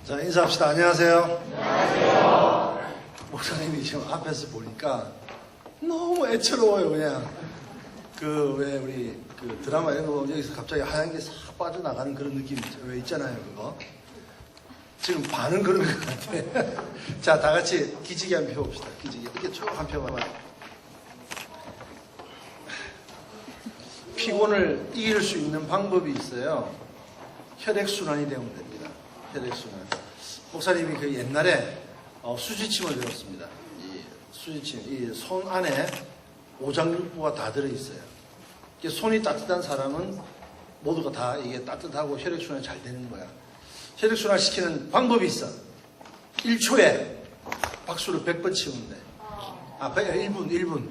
자, 인사합시다. 안녕하세요. 안녕하세요. 목사님이 지금 앞에서 보니까 너무 애처로워요, 그냥. 왜 우리 드라마 이런 거 보면 여기서 갑자기 하얀 게 싹 빠져나가는 그런 느낌 왜 있잖아요, 그거. 지금 반은 그런 것 같아. 자, 다 같이 기지개 한 표 봅시다. 기지개. 이렇게 쭉 한 표만. 피곤을 이길 수 있는 방법이 있어요. 혈액순환이 되면 됩니다. 혈액순환. 목사님이 그 옛날에 수지침을 배웠습니다. 이 수지침, 이 손 안에 오장육부가 다 들어있어요. 손이 따뜻한 사람은 모두가 다 이게 따뜻하고 혈액순환이 잘 되는 거야. 혈액순환 시키는 방법이 있어. 1초에 박수를 100번 치면 돼. 1분.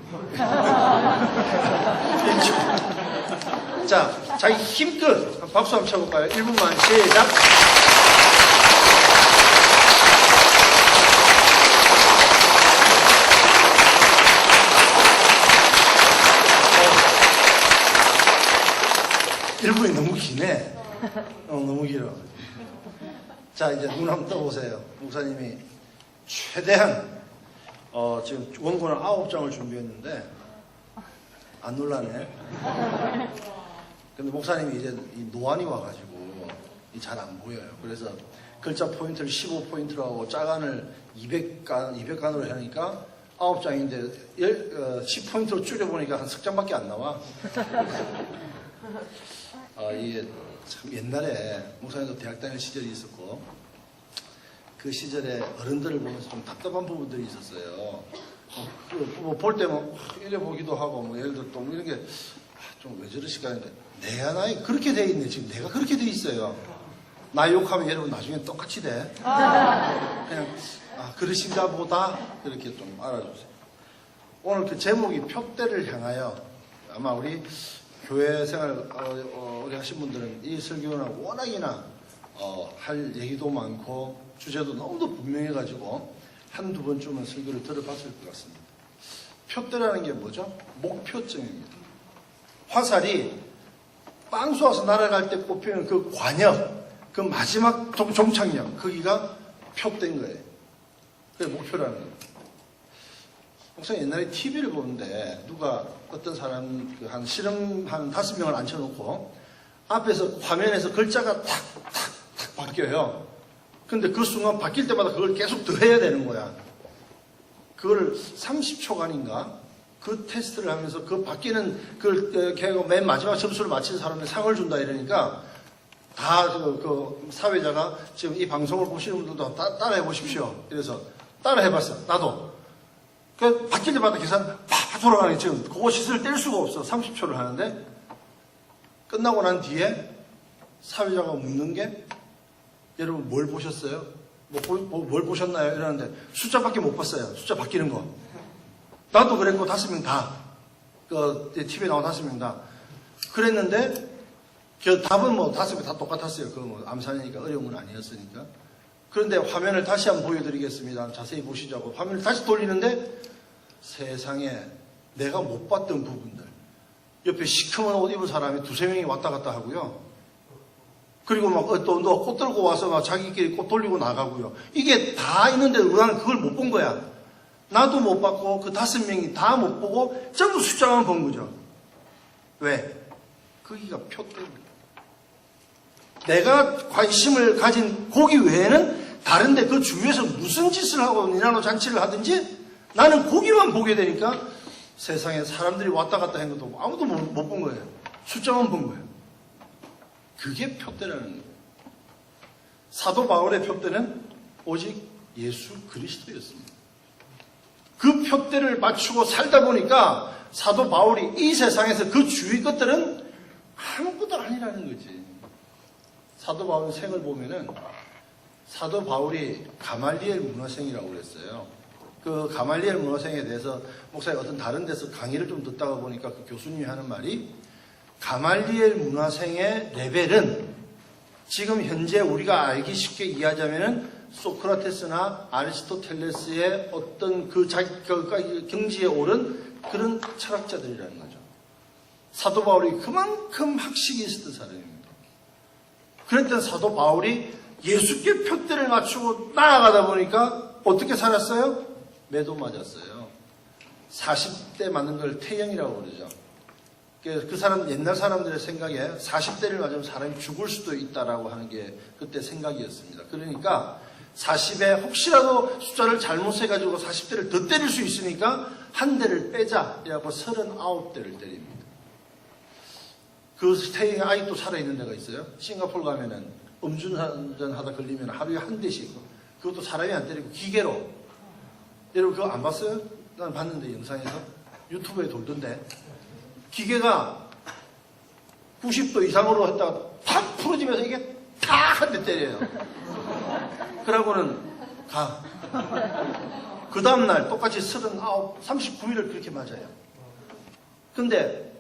1초. 자, 자기 힘껏 박수 한번 쳐볼까요? 1분만 시작. 일분이 너무 기네. 너무 길어. 자, 이제 눈 한번 떠보세요. 목사님이 최대한 지금 원고는 9장을 준비했는데 안 놀라네. 근데 목사님이 이제 이 노안이 와가지고 잘 안 보여요. 그래서 글자 포인트를 15포인트로 하고 짜간을 200간으로 하니까 9장인데 10포인트로 줄여보니까 한 10장밖에 안 나와. 이게 참 옛날에 목사님도 대학 다닐 시절이 있었고 그 시절에 어른들을 보면서 좀 답답한 부분들이 있었어요. 볼 때면 이래 보기도 하고 예를 들어 또 이런 게 좀 왜 저러실까 했는데 내가 나이 그렇게 돼 있네. 지금 내가 그렇게 돼 있어요. 나 욕하면 여러분 나중에 똑같이 돼. 그냥 그러신가 보다 이렇게 좀 알아주세요. 오늘 그 제목이 표대를 향하여 아마 우리 교회 생활 우리 하신 분들은 이 설교는 워낙이나 할 얘기도 많고 주제도 너무도 분명해가지고 한두 번쯤은 설교를 들어봤을 것 같습니다. 표대라는 게 뭐죠? 목표점입니다. 화살이 빵 쏘아서 날아갈 때 꼽히는 그 관역, 그 마지막 종착역, 거기가 표대인 거예요. 그게 목표라는 거예요. 목사님 옛날에 TV를 보는데 누가 어떤 사람 한 실험 한 5명을 앉혀놓고 앞에서 화면에서 글자가 탁탁탁 바뀌어요. 근데 그 순간 바뀔 때마다 그걸 계속 더 해야 되는 거야. 그걸 30초간인가 그 테스트를 하면서 그 바뀌는 그걸 맨 마지막 점수를 맞힌 사람에 상을 준다 이러니까 다 그 사회자가 지금 이 방송을 보시는 분들도 따라해 보십시오. 그래서 따라해 봤어. 나도. 그 바뀔 때마다 계산 팍 돌아가는 지금 그거 시설을 뗄 수가 없어. 30초를 하는데 끝나고 난 뒤에 사회자가 묻는 게 여러분 뭘 보셨어요? 뭘 보셨나요? 이러는데 숫자밖에 못 봤어요. 숫자 바뀌는 거. 나도 그랬고 5명 다. TV에 나온 5명 다. 그랬는데 그 답은 5명 다 똑같았어요. 그거 암산이니까 어려운 건 아니었으니까. 그런데 화면을 다시 한번 보여드리겠습니다. 자세히 보시자고. 화면을 다시 돌리는데 세상에 내가 못 봤던 부분들. 옆에 시커먼 옷 입은 사람이 2-3명이 왔다 갔다 하고요. 그리고 또 꽃 들고 와서 막 자기끼리 꽃 돌리고 나가고요. 이게 다 있는데 나는 그걸 못 본 거야. 나도 못 봤고 그 5명이 다 못 보고 전부 숫자만 본 거죠. 왜? 거기가 표대입니다. 내가 관심을 가진 거기 외에는 다른데 그 주위에서 무슨 짓을 하고 니나노 잔치를 하든지 나는 거기만 보게 되니까 세상에 사람들이 왔다 갔다 한 것도 아무도 못 본 거예요. 숫자만 본 거예요. 그게 표대라는 거예요. 사도 바울의 표대는 오직 예수 그리스도였습니다. 그 표대를 맞추고 살다 보니까 사도 바울이 이 세상에서 그 주위 것들은 아무것도 아니라는 거지. 사도 바울 생을 보면은 사도 바울이 가말리엘 문화생이라고 그랬어요. 그 가말리엘 문화생에 대해서 목사님 어떤 다른 데서 강의를 좀 듣다가 보니까 그 교수님이 하는 말이 가말리엘 문화생의 레벨은 지금 현재 우리가 알기 쉽게 이해하자면은 소크라테스나 아리스토텔레스의 어떤 그 자기 경지에 오른 그런 철학자들이라는 거죠. 사도 바울이 그만큼 학식이 있었던 사람입니다. 그랬던 사도 바울이 예수께 표대를 맞추고 나아가다 보니까 어떻게 살았어요? 매도 맞았어요. 40대 맞는 걸 태형이라고 그러죠. 그 사람, 옛날 사람들의 생각에 40대를 맞으면 사람이 죽을 수도 있다라고 하는 게 그때 생각이었습니다. 그러니까 40에 혹시라도 숫자를 잘못해가지고 40대를 더 때릴 수 있으니까 한 대를 빼자. 이라고 39대를 때립니다. 그 태형이 아직도 살아있는 데가 있어요. 싱가포르 가면은 음주운전 하다 걸리면 하루에 한 대씩. 그것도 사람이 안 때리고 기계로. 여러분 그거 안 봤어요? 난 봤는데 영상에서. 유튜브에 돌던데. 기계가 90도 이상으로 했다가 탁 풀어지면서 이게 탁 한 대 때려요. 그러고는 가. 그 다음날 똑같이 39일을 그렇게 맞아요. 근데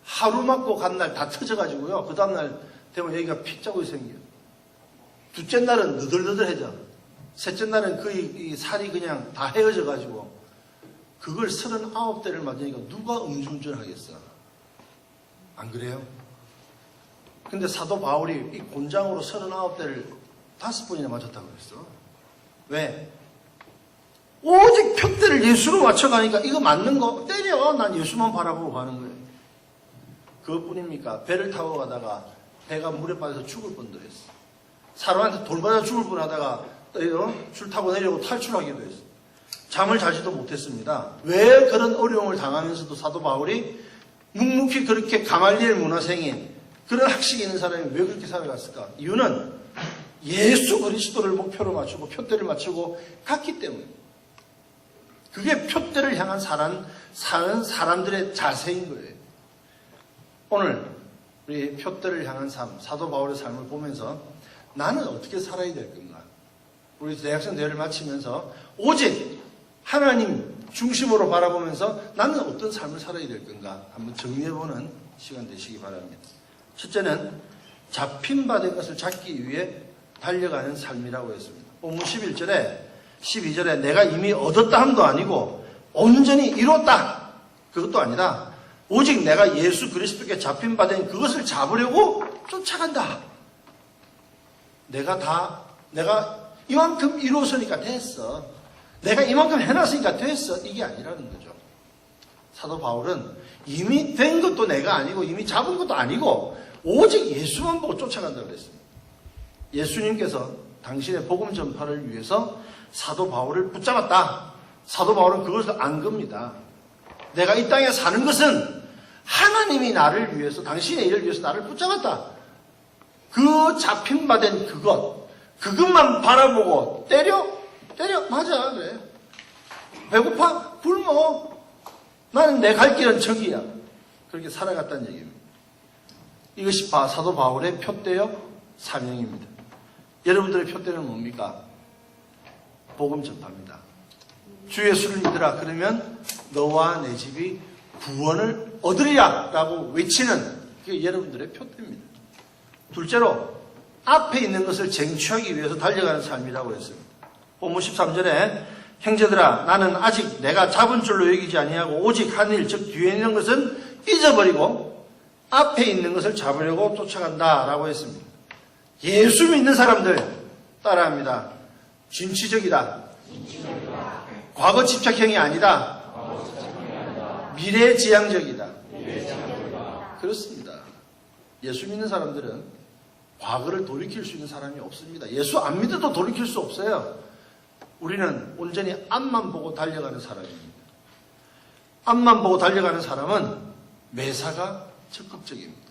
하루 맞고 간 날 다 터져가지고요. 그 다음날 되면 여기가 피 자국이 생겨요. 둘째 날은 너덜너덜해져. 셋째 날은 거의 이 살이 그냥 다 헤어져가지고 그걸 39대를 맞으니까 누가 음주운전을 하겠어? 안 그래요? 근데 사도 바울이 이 곤장으로 39대를 5번이나 맞았다고 그랬어. 왜? 오직 표대를 예수로 맞춰가니까 이거 맞는 거 때려. 난 예수만 바라보고 가는 거예요. 그것뿐입니까? 배를 타고 가다가 배가 물에 빠져서 죽을 뻔도 했어. 사람한테 돌 맞아 죽을 뻔하다가 줄 타고 내려고 탈출하기도 했어. 잠을 자지도 못했습니다. 왜 그런 어려움을 당하면서도 사도 바울이 묵묵히 그렇게 가말리엘 문화생인 그런 학식이 있는 사람이 왜 그렇게 살아갔을까? 이유는 예수 그리스도를 목표로 맞추고 표대를 맞추고 갔기 때문에. 그게 표대를 향한 사는 사람들의 자세인 거예요. 오늘 우리 표대를 향한 삶, 사도 바울의 삶을 보면서 나는 어떻게 살아야 될 건가? 우리 대학생 대회를 마치면서 오직 하나님 중심으로 바라보면서 나는 어떤 삶을 살아야 될 건가? 한번 정리해보는 시간 되시기 바랍니다. 첫째는 잡힌 바 된 것을 잡기 위해 달려가는 삶이라고 했습니다. 본문 11절에 12절에 내가 이미 얻었다 함도 아니고 온전히 이뤘다. 그것도 아니라 오직 내가 예수 그리스도께 잡힌 바 된 그것을 잡으려고 쫓아간다. 내가 이만큼 이루었으니까 됐어. 내가 이만큼 해놨으니까 됐어. 이게 아니라는 거죠. 사도 바울은 이미 된 것도 내가 아니고 이미 잡은 것도 아니고 오직 예수만 보고 쫓아간다고 그랬습니다. 예수님께서 당신의 복음 전파를 위해서 사도 바울을 붙잡았다. 사도 바울은 그것을 안 겁니다. 내가 이 땅에 사는 것은 하나님이 나를 위해서 당신의 일을 위해서 나를 붙잡았다. 그 잡힌 바 된 그것만 바라보고 때려 맞아 그래. 배고파 굶어. 나는 내 갈 길은 저기야. 그렇게 살아갔다는 얘기입니다. 이것이 사도 바울의 표대요 사명입니다. 여러분들의 표대는 뭡니까? 복음 전파입니다. 주 예수를 믿으라 그러면 너와 내 집이 구원을 얻으리라 라고 외치는 그게 여러분들의 표대입니다. 둘째로 앞에 있는 것을 쟁취하기 위해서 달려가는 삶이라고 했습니다. 본문 13절에 형제들아 나는 아직 내가 잡은 줄로 여기지 아니하고 오직 한 일 즉 뒤에 있는 것은 잊어버리고 앞에 있는 것을 잡으려고 쫓아간다 라고 했습니다. 예수 믿는 사람들 따라합니다. 진취적이다. 과거 집착형이 아니다. 미래지향적이다. 그렇습니다. 예수 믿는 사람들은 과거를 돌이킬 수 있는 사람이 없습니다. 예수 안 믿어도 돌이킬 수 없어요. 우리는 온전히 앞만 보고 달려가는 사람입니다. 앞만 보고 달려가는 사람은 매사가 적극적입니다.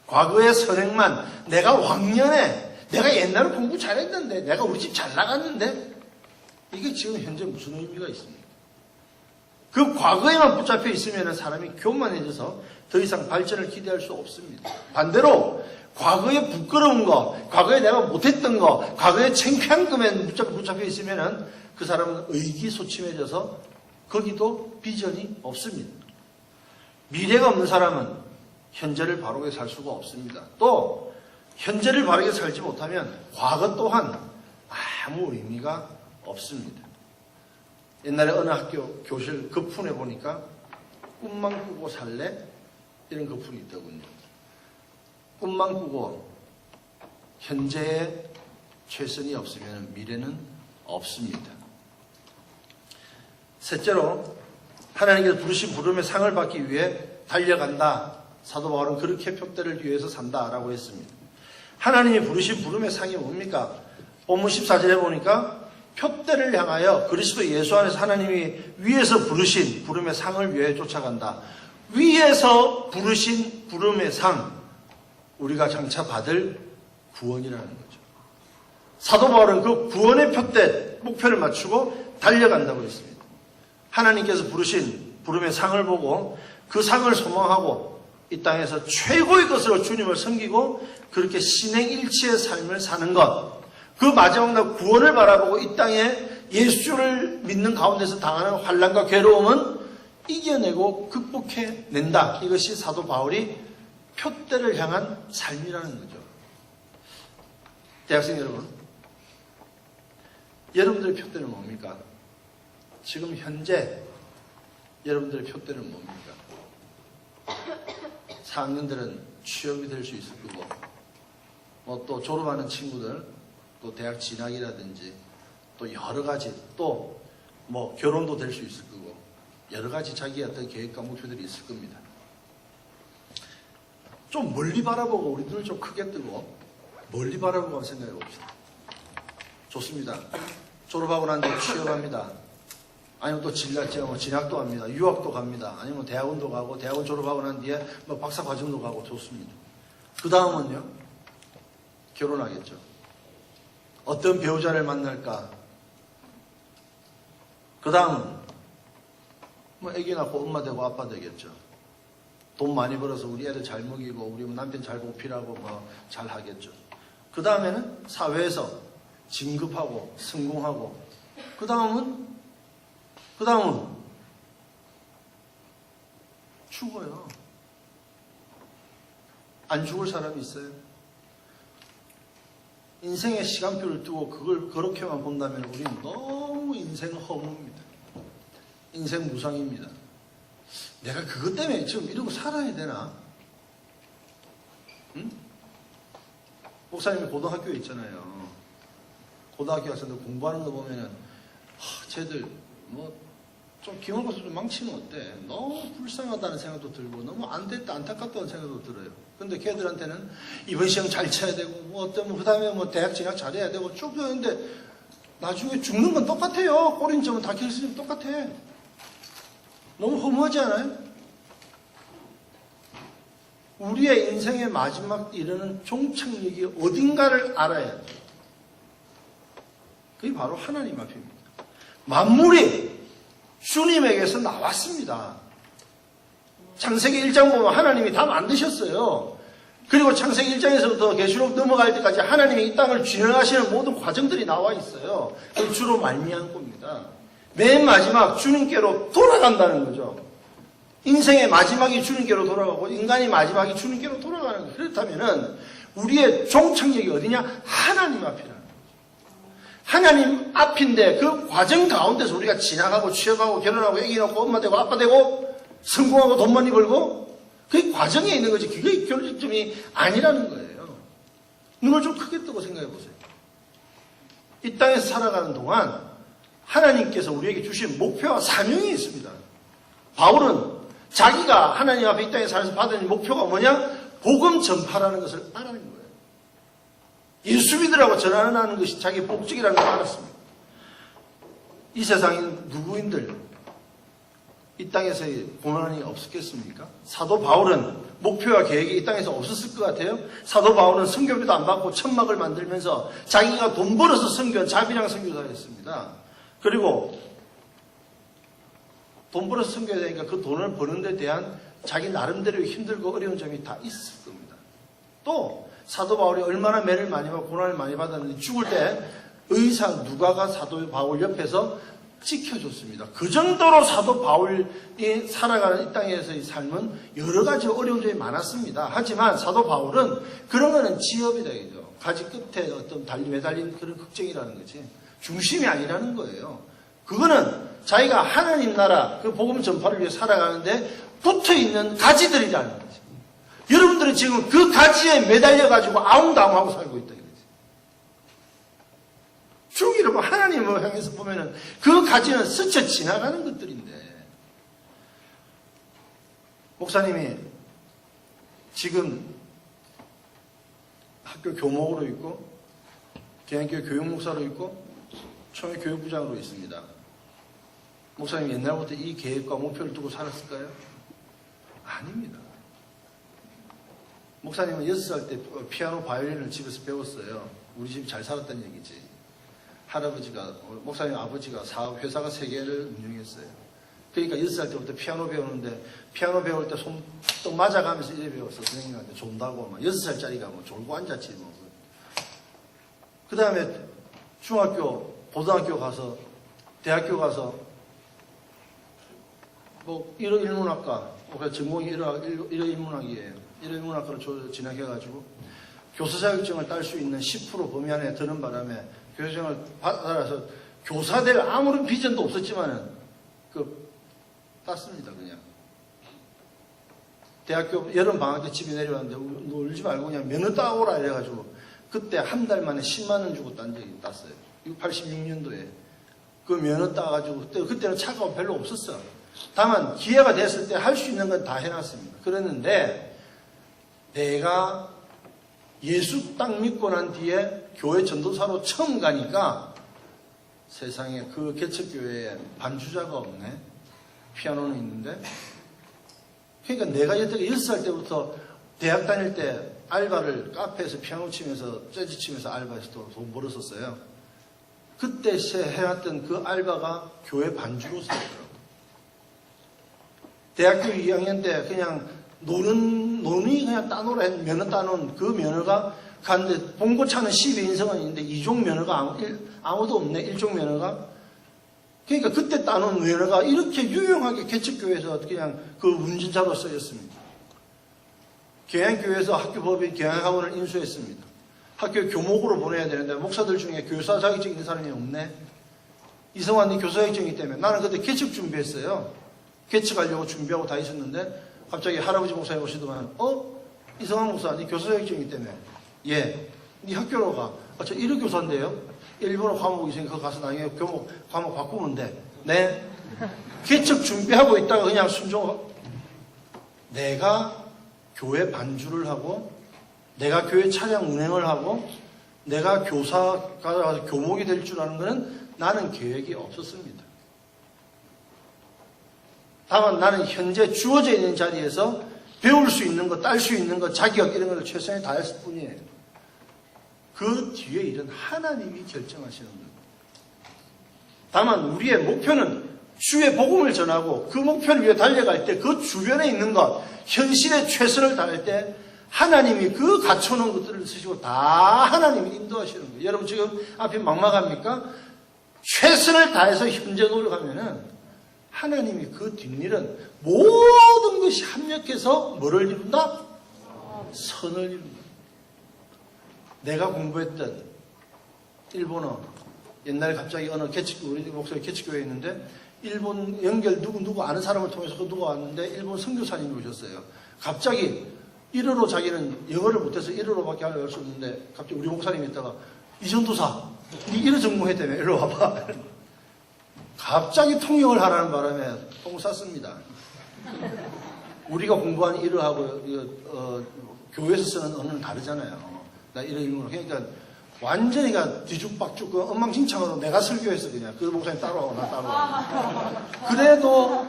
과거의 선행만 내가 왕년에 내가 옛날에 공부 잘했는데 내가 우리 집 잘 나갔는데 이게 지금 현재 무슨 의미가 있습니까? 그 과거에만 붙잡혀 있으면 사람이 교만해져서 더 이상 발전을 기대할 수 없습니다. 반대로 과거에 부끄러운 거, 과거에 내가 못했던 거, 과거에 창피한 것에 붙잡혀 있으면 그 사람은 의기소침해져서 거기도 비전이 없습니다. 미래가 없는 사람은 현재를 바르게 살 수가 없습니다. 또 현재를 바르게 살지 못하면 과거 또한 아무 의미가 없습니다. 옛날에 어느 학교 교실 거푼에 보니까 꿈만 꾸고 살래? 이런 거푼이 있더군요. 꿈만 꾸고 현재에 최선이 없으면 미래는 없습니다. 셋째로 하나님께서 부르신 부름의 상을 받기 위해 달려간다. 사도 바울은 그렇게 표대를 위해서 산다라고 했습니다. 하나님이 부르신 부름의 상이 뭡니까? 본문 14절에 보니까 표대를 향하여 그리스도 예수 안에서 하나님이 위에서 부르신 부름의 상을 위해 쫓아간다. 위에서 부르신 부름의 상, 우리가 장차 받을 구원이라는 거죠. 사도 바울은 그 구원의 표대, 목표를 맞추고 달려간다고 했습니다. 하나님께서 부르신 부름의 상을 보고 그 상을 소망하고 이 땅에서 최고의 것으로 주님을 섬기고 그렇게 신행일치의 삶을 사는 것, 그 마지막 날 구원을 바라보고 이 땅에 예수를 믿는 가운데서 당하는 환난과 괴로움은 이겨내고 극복해낸다. 이것이 사도 바울이 표대를 향한 삶이라는 거죠. 대학생 여러분, 여러분들의 표대는 뭡니까? 지금 현재 여러분들의 표대는 뭡니까? 4학년들은 취업이 될 수 있을 거고, 또 졸업하는 친구들, 또 대학 진학이라든지, 또 여러 가지, 또 결혼도 될 수 있을 거고, 여러 가지 자기의 어떤 계획과 목표들이 있을 겁니다. 좀 멀리 바라보고 우리 눈을 좀 크게 뜨고 멀리 바라보고 한번 생각해 봅시다. 좋습니다. 졸업하고 난 뒤에 취업합니다. 아니면 또 진학도 합니다. 유학도 갑니다. 아니면 대학원도 가고, 대학원 졸업하고 난 뒤에 박사 과정도 가고 좋습니다. 그 다음은요? 결혼하겠죠. 어떤 배우자를 만날까? 그 다음은 애기 낳고 엄마 되고 아빠 되겠죠. 돈 많이 벌어서 우리 애들 잘 먹이고 우리 남편 잘 보필하고 잘 하겠죠. 그 다음에는 사회에서 진급하고 성공하고, 그 다음은 죽어요. 안 죽을 사람이 있어요? 인생의 시간표를 두고 그걸 그렇게만 본다면 우리는 너무 인생 허무입니다. 인생 무상입니다. 내가 그것 때문에 지금 이러고 살아야 되나? 응? 목사님이 고등학교에 있잖아요. 고등학교 가서 공부하는 거 보면은 쟤들 좀 기말고사 좀 망치면 어때? 너무 불쌍하다는 생각도 들고 너무 안 됐다 안타깝다는 생각도 들어요. 근데 걔들한테는 이번 시험 잘 쳐야 되고 그 다음에 대학 진학 잘해야 되고 쭉 그러는데 나중에 죽는 건 똑같아요. 꼬린점은 다 결승이 똑같아. 너무 허무하지 않아요? 우리의 인생의 마지막 이르는 종착역이 어딘가를 알아야 돼요. 그게 바로 하나님 앞입니다. 만물이 주님에게서 나왔습니다. 창세기 1장 보면 하나님이 다 만드셨어요. 그리고 창세기 1장에서부터 계시록 넘어갈 때까지 하나님이 이 땅을 진행하시는 모든 과정들이 나와 있어요. 그 주로 말미암은 겁니다. 맨 마지막 주님께로 돌아간다는 거죠. 인생의 마지막이 주님께로 돌아가고 인간이 마지막이 주님께로 돌아가는 거예요. 그렇다면은 우리의 종착역이 어디냐? 하나님 앞이라는 거죠. 하나님 앞인데 그 과정 가운데서 우리가 지나가고 취업하고 결혼하고 애기 낳고 엄마 되고 아빠 되고 성공하고 돈 많이 벌고 그게 과정에 있는 거지 그게 결정점이 아니라는 거예요. 눈을 좀 크게 뜨고 생각해 보세요. 이 땅에서 살아가는 동안 하나님께서 우리에게 주신 목표와 사명이 있습니다. 바울은 자기가 하나님 앞에 이 땅에 살아서 받은 목표가 뭐냐? 복음 전파라는 것을 알아낸 거예요. 예수 믿으라고 전하는 것이 자기 복직이라는 걸 알았습니다. 이 세상에 누구인들 이 땅에서의 고난이 없었겠습니까? 사도 바울은 목표와 계획이 이 땅에서 없었을 것 같아요. 사도 바울은 선교비도 안 받고 천막을 만들면서 자기가 돈 벌어서 선교한 자비랑 선교사를 했습니다. 그리고 돈 벌어서 선교해야 되니까 그 돈을 버는 데 대한 자기 나름대로 힘들고 어려운 점이 다 있을 겁니다. 또 사도 바울이 얼마나 매를 많이 받고 고난을 많이 받았는지 죽을 때 의사 누가가 사도 바울 옆에서 지켜줬습니다. 그 정도로 사도 바울이 살아가는 이 땅에서의 삶은 여러 가지 어려운 점이 많았습니다. 하지만 사도 바울은 그런 거는 지엽이다 이죠. 가지 끝에 어떤 매달린 그런 걱정이라는 거지. 중심이 아니라는 거예요. 그거는 자기가 하나님 나라 그 복음 전파를 위해 살아가는데 붙어있는 가지들이라는 거지. 여러분들은 지금 그 가지에 매달려가지고 아웅다웅하고 살고 있다 이거지. 주기를 하나님을 향해서 보면은 그 가지는 스쳐 지나가는 것들인데, 목사님이 지금 학교 교목으로 있고 대한교회 교육목사로 있고 총회교육부장으로 있습니다. 목사님 옛날부터 이 계획과 목표를 두고 살았을까요? 아닙니다. 목사님은 6살 때 피아노 바이올린을 집에서 배웠어요. 우리 집 잘 살았다는 얘기지. 할아버지가, 목사님 아버지가 회사가 3개를 운영했어요. 그러니까 6살 때부터 피아노 배우는데, 피아노 배울 때 손 맞아가면서 이래 배웠어. 선생님한테 존다고. 막 6살짜리가 뭐 졸고 앉았지. 뭐. 그 다음에 중학교, 고등학교 가서, 대학교 가서, 뭐, 일어인문학과, 전공이 일어인문학이에요. 일어인문학과를 진학해가지고, 교사 자격증을 딸 수 있는 10% 범위 안에 드는 바람에, 교사 자격증을 받아서, 교사 될 아무런 비전도 없었지만은, 땄습니다, 그냥. 대학교 여름 방학 때 집에 내려왔는데, 놀지 말고 그냥 면허 따오라 이래가지고, 그때 한 달 만에 10만 원 주고 딴 적이 땄어요. 86년도에. 그 면허 따가지고, 그때는 차가 별로 없었어. 다만, 기회가 됐을 때 할 수 있는 건 다 해놨습니다. 그랬는데, 내가 예수 딱 믿고 난 뒤에 교회 전도사로 처음 가니까, 세상에 그 개척교회에 반주자가 없네. 피아노는 있는데. 그러니까 내가 6살 때부터 대학 다닐 때 알바를 카페에서 피아노 치면서 재즈 치면서 알바해서 돈 벌었었어요. 그때 해왔던 그 알바가 교회 반주로 쓰더라고요. 대학교 2학년 때 그냥 논이 그냥 따노라 했는 면허 따놓은 그 면허가 갔는데 봉고차는 12인승은 있는데 2종 면허가 아무도 없네. 1종 면허가. 그러니까 그때 따놓은 면허가 이렇게 유용하게 개척교회에서 그냥 그 운전자로 쓰였습니다. 계양교회에서 학교법인 계양학원을 인수했습니다. 학교 교목으로 보내야 되는데 목사들 중에 교사 자격증 있는 사람이 없네. 이성환이 교사 자격증이기 때문에 나는 그때 개척 준비했어요. 개척하려고 준비하고 다 있었는데 갑자기 할아버지 목사님 오시더만 이성환 목사 니 교사 자격증이기 때문에 예, 니 학교로 가. 저 1호 교사인데요. 일본어 과목이 있으니까 거기 가서 나중에 과목 바꾸면 돼. 네. 개척 준비하고 있다가 그냥 내가 교회 반주를 하고, 내가 교회 차량 운행을 하고, 내가 교사가 교목이 될 줄 아는 것은 나는 계획이 없었습니다. 다만 나는 현재 주어져 있는 자리에서 배울 수 있는 것, 딸 수 있는 것, 자격 이런 것을 최선을 다했을 뿐이에요. 그 뒤에 일은 하나님이 결정하시는 겁니다. 다만 우리의 목표는 주의 복음을 전하고 그 목표를 위해 달려갈 때 그 주변에 있는 것, 현실에 최선을 다할 때 하나님이 그 갖춰놓은 것들을 쓰시고 다 하나님이 인도하시는 거예요. 여러분 지금 앞이 막막합니까? 최선을 다해서 현재 노력하면은 하나님이 그 뒷일은 모든 것이 합력해서 뭐를 이룬다? 선을 이룬다. 내가 공부했던 일본어, 옛날에 갑자기 어느 우리 목사님 개척교회에 있는데, 일본 연결 누구 아는 사람을 통해서 누가 왔는데, 일본 선교사님이 오셨어요. 갑자기, 1어로 자기는 영어를 못해서 1어로밖에 할 수 없는데, 갑자기 우리 목사님이 있다가, 이전도사, 니 1어 전공했다며, 일로 와봐. 갑자기 통역을 하라는 바람에 똥 쌌습니다. 우리가 공부한 1어하고, 교회에서 쓰는 언어는 다르잖아요. 나 이런 의미로. 그러니까 완전히 뒤죽박죽 엉망진창으로 내가 설교했어 그냥. 그 목사님 따라오고 나 따라오고. 그래도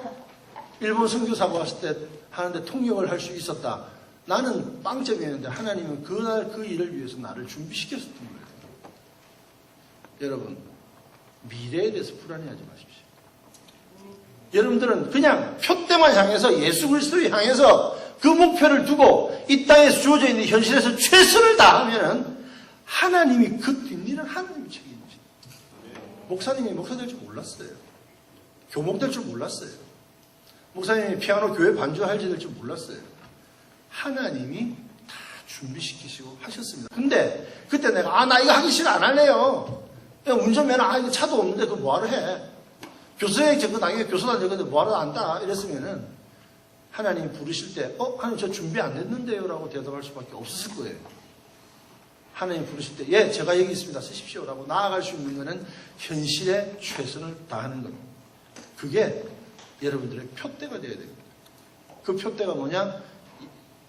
일본 선교사가 왔을 때 하는데 통역을 할 수 있었다. 나는 빵점이었는데 하나님은 그날 그 일을 위해서 나를 준비시켰었던 거예요. 여러분 미래에 대해서 불안해하지 마십시오. 여러분들은 그냥 표대만 향해서 예수 그리스도를 향해서 그 목표를 두고 이 땅에서 주어져 있는 현실에서 최선을 다하면 하나님이 그 뒷일은 하나님이 책임집니다. 목사님이 목사 될 줄 몰랐어요. 교목 될 줄 몰랐어요. 목사님이 피아노 교회 반주할 줄 몰랐어요. 하나님이 다 준비시키시고 하셨습니다. 근데 그때 내가 나 이거 하기 싫어 안 할래요. 운전면허 이거 차도 없는데 그거 뭐하러 해. 교수에 저거 나중에 교수단 저건데 뭐하러 안다 이랬으면은 하나님 부르실 때 하나님 저 준비 안 됐는데요 라고 대답할 수밖에 없었을 거예요. 하나님 부르실 때, 예, 제가 여기 있습니다. 쓰십시오라고 나아갈 수 있는 것은 현실에 최선을 다하는 겁니다. 그게 여러분들의 표대가 되어야 됩니다. 그 표대가 뭐냐?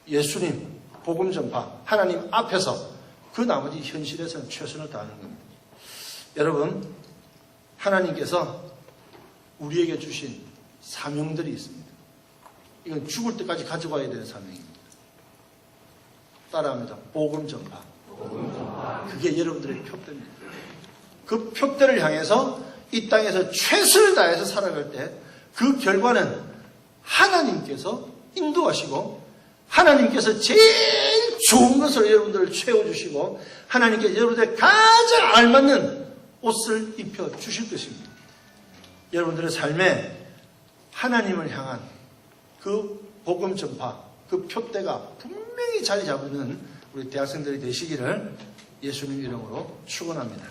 예수님, 복음 전파, 하나님 앞에서 그 나머지 현실에서는 최선을 다하는 겁니다. 여러분, 하나님께서 우리에게 주신 사명들이 있습니다. 이건 죽을 때까지 가져가야 되는 사명입니다. 따라합니다. 복음 전파. 그게 여러분들의 표대입니다. 그 표대를 향해서 이 땅에서 최선을 다해서 살아갈 때 그 결과는 하나님께서 인도하시고 하나님께서 제일 좋은 것을 여러분들을 채워주시고 하나님께서 여러분들의 가장 알맞는 옷을 입혀주실 것입니다. 여러분들의 삶에 하나님을 향한 그 복음 전파, 그 표대가 분명히 자리 잡는 우리 대학생들이 되시기를 예수님 이름으로 축원합니다.